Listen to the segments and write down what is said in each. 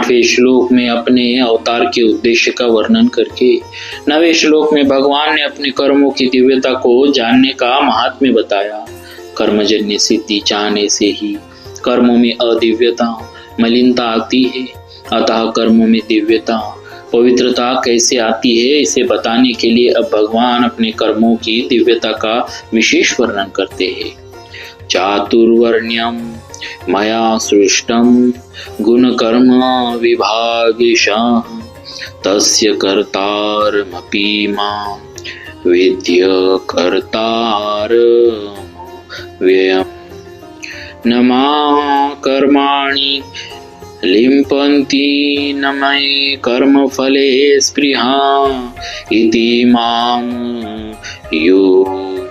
8वें श्लोक में अपने अवतार के उद्देश्य का वर्णन करके 9वें श्लोक में भगवान ने अपने कर्मों की दिव्यता को जानने का महात्म्य बताया। कर्मजन्य सिद्धि चाहने से ही कर्मों में अदिव्यता मलिनता आती है, अतः कर्मों में दिव्यता पवित्रता कैसे आती है इसे बताने के लिए अब भगवान अपने कर्मों की दिव्यता का विशेष वर्णन करते हैं। चातुर्वर्ण्यम मया सृष्टम गुण कर्म विभागेशः तस्य कर्तारमपि मां विद्य कर्तारमव्ययम् न मां कर्माणि लिम्पन्ति न मयि कर्मफले स्पृहा इति मां योऽभिजानाति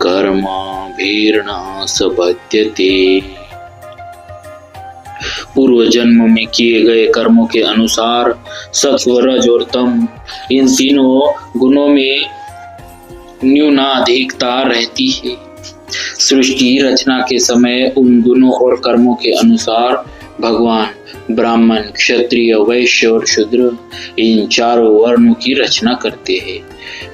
कर्मभिर्न सबध्यते। पूर्व जन्म में किए गए कर्मों के अनुसार सत्व रज और तम इन तीनों गुणों में न्यूनाधिकता रहती है। सृष्टि रचना के समय उन गुणों और कर्मों के अनुसार भगवान ब्राह्मण क्षत्रिय वैश्य और शूद्र इन चारों वर्णों की रचना करते हैं।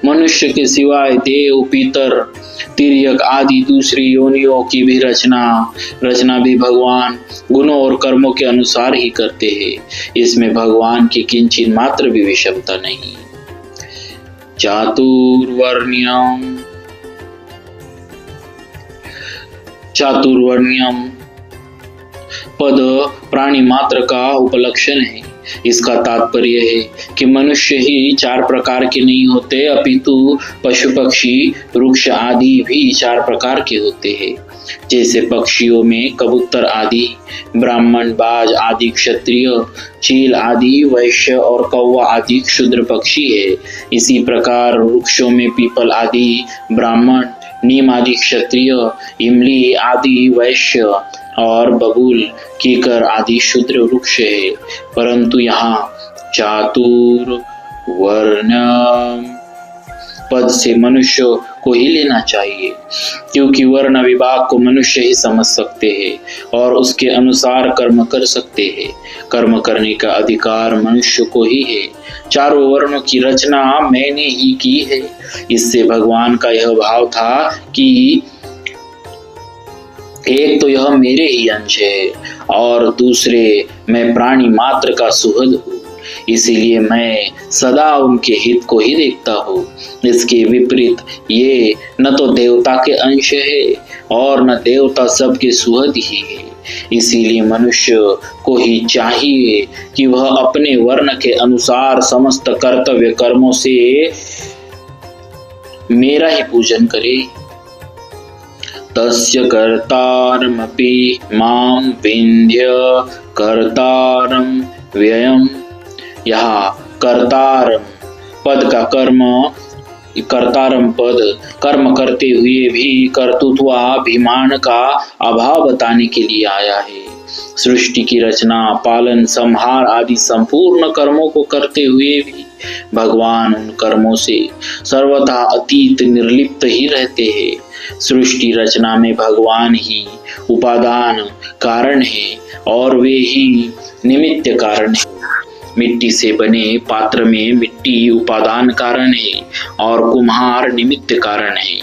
मनुष्य के सिवाय देव पितर तिर्यक आदि दूसरी योनियों की भी रचना भी भगवान गुणों और कर्मों के अनुसार ही करते हैं। इसमें भगवान की किंचित मात्र भी विषमता नहीं। चातुर्वर्ण्यम पद प्राणी मात्र का उपलक्षण है। इसका तात्पर्य है कि मनुष्य ही 4 प्रकार के नहीं होते, अपितु पशु पक्षी वृक्ष आदि भी 4 प्रकार के होते हैं। जैसे पक्षियों में कबूतर आदि, ब्राह्मण बाज आदि क्षत्रिय, चील आदि वैश्य और कौवा आदि क्षुद्र पक्षी है। इसी प्रकार वृक्षों में पीपल आदि ब्राह्मण, नीम आदि क्षत्रिय, इमली आदि वैश्य और बबूल कीकर आदि शूद्र वृक्ष है। परंतु यहाँ चातुर्वर्ण्य पद से मनुष्य को ही लेना चाहिए, क्योंकि वर्ण विभाग को मनुष्य ही समझ सकते हैं और उसके अनुसार कर्म कर सकते हैं। कर्म करने का अधिकार मनुष्य को ही है। चारों वर्णों की रचना मैंने ही की है। इससे भगवान का यह भाव था कि एक तो यह मेरे ही अंश है और दूसरे मैं प्राणी मात्र का सुहृद हूँ, इसीलिए मैं सदा उनके हित को ही देखता हूँ। इसके विपरीत ये न तो देवता के अंश है और न देवता सबके सुहृद ही है। इसीलिए मनुष्य को ही चाहिए कि वह अपने वर्ण के अनुसार समस्त कर्तव्य कर्मों से मेरा ही पूजन करे। तस्य कर्तारमपि मां विंध्य कर्तारम व्ययम्। यहाँ कर्तारम पद का कर्तारम पद कर्म करते हुए भी कर्तृत्वाभिमान का अभाव बताने के लिए आया है। सृष्टि की रचना पालन संहार आदि संपूर्ण कर्मों को करते हुए भी भगवान उन कर्मों से सर्वथा अतीत निर्लिप्त ही रहते हैं। सृष्टि रचना में भगवान ही उपादान कारण है और वे ही निमित्त कारण है। मिट्टी से बने पात्र में मिट्टी उपादान कारण है और कुम्हार निमित्त कारण है।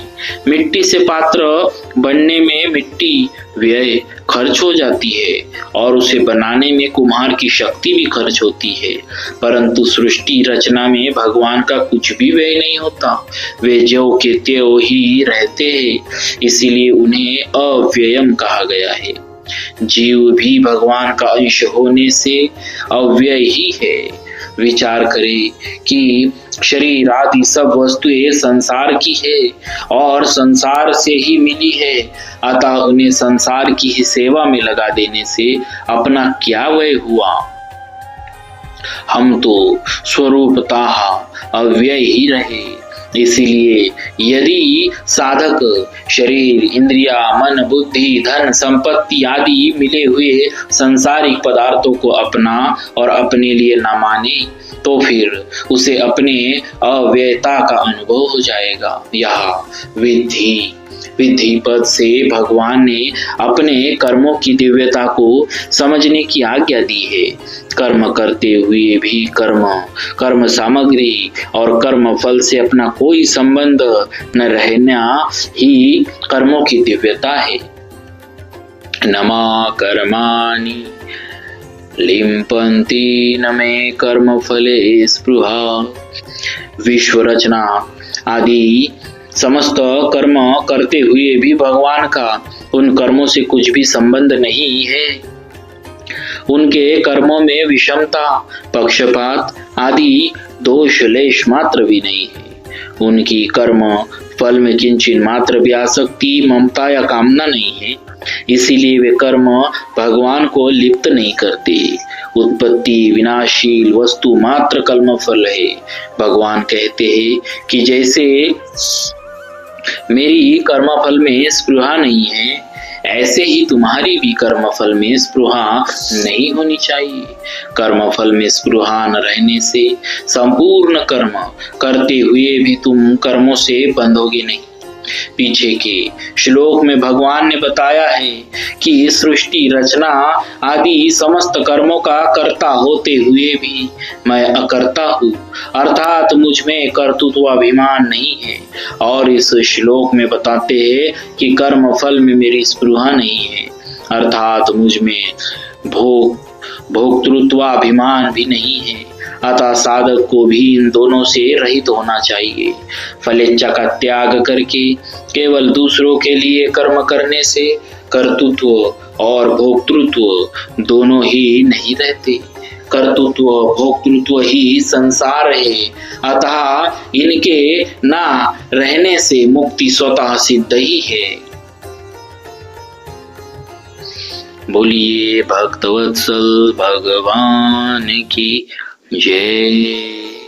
मिट्टी से पात्र बनने में मिट्टी व्यय खर्च हो जाती है और उसे बनाने में कुम्हार की शक्ति भी खर्च होती है। परंतु सृष्टि रचना में भगवान का कुछ भी व्यय नहीं होता, वे ज्यों के त्यों ही रहते हैं, इसीलिए उन्हें अव्ययम कहा गया है। जीव भी भगवान का अंश होने से अव्यय ही है। विचार करें कि शरीर आदि सब वस्तुएं संसार की है और संसार से ही मिली है, अतः उन्हें संसार की ही सेवा में लगा देने से अपना क्या व्यय हुआ। हम तो स्वरूपतः अव्यय ही रहे। इसीलिए यदि साधक शरीर इंद्रिया मन बुद्धि धन संपत्ति आदि मिले हुए संसारिक पदार्थों को अपना और अपने लिए न माने तो फिर उसे अपने अव्ययता का अनुभव हो जाएगा। यह विद्धि विधि पद से भगवान ने अपने कर्मों की दिव्यता को समझने की आज्ञा दी है। कर्म करते हुए भी कर्म सामग्री और कर्म फल से अपना कोई संबंध न रहना ही कर्मों की दिव्यता है। नमा कर्माणि लिम्पन्ति न मे कर्म फले स्पृहा। विश्व रचना आदि समस्त कर्म करते हुए भी भगवान का उन कर्मों से कुछ भी संबंध नहीं है। उनके कर्मों में विषमता, पक्षपात आदि दोष लेश मात्र भी नहीं है। उनकी कर्म फल में किंचिन मात्र भी आसक्ति, ममता या कामना नहीं है। इसीलिए वे कर्म भगवान को लिप्त नहीं करते। उत्पत्ति विनाशील वस्तु मात्र कर्म फल है। भगवान कहते हैं कि जैसे मेरी कर्मफल में स्पृहा नहीं है, ऐसे ही तुम्हारी भी कर्मफल में स्पृहा नहीं होनी चाहिए। कर्मफल में स्पृहा न रहने से संपूर्ण कर्म करते हुए भी तुम कर्मों से बंधोगे नहीं। पीछे के श्लोक में भगवान ने बताया है कि सृष्टि रचना आदि समस्त कर्मों का कर्ता होते हुए भी मैं अकर्ता हूँ, अर्थात मुझ में कर्तृत्व अभिमान नहीं है। और इस श्लोक में बताते हैं कि कर्म फल में मेरी स्पृहा नहीं है, अर्थात मुझ में भोक्तृत्वाभिमान भी नहीं है। अतः साधक को भी इन दोनों से रहित होना चाहिए। फलेच्छा का त्याग करके केवल दूसरों के लिए कर्म करने से कर्तृत्व और भोक्तृत्व दोनों ही नहीं रहते। कर्तृत्व भोक्तृत्व ही संसार है, अतः इनके ना रहने से मुक्ति स्वतः सिद्ध ही है। बोलिए भक्तवत्सल भगवान की जय।